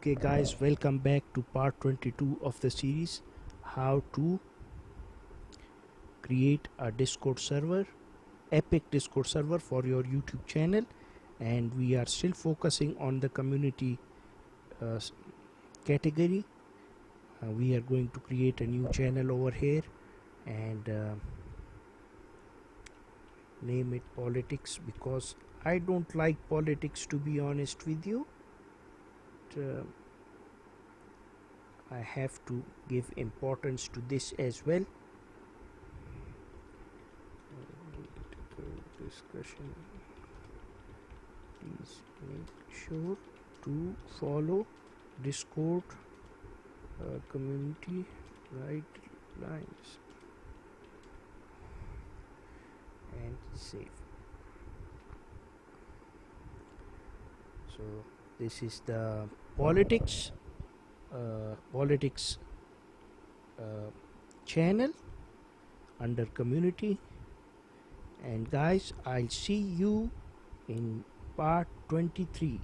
Okay guys, welcome back to part 22 of the series, how to create a Discord server, epic Discord server for your YouTube channel. And we are still focusing on the community uh, category. We are going to create a new channel over here and name it politics, because I don't like politics, to be honest with you. I have to give importance to this as well. Discussion. Please make sure to follow Discord community guidelines and save. So this is the politics channel under community. And guys, I'll see you in part 23.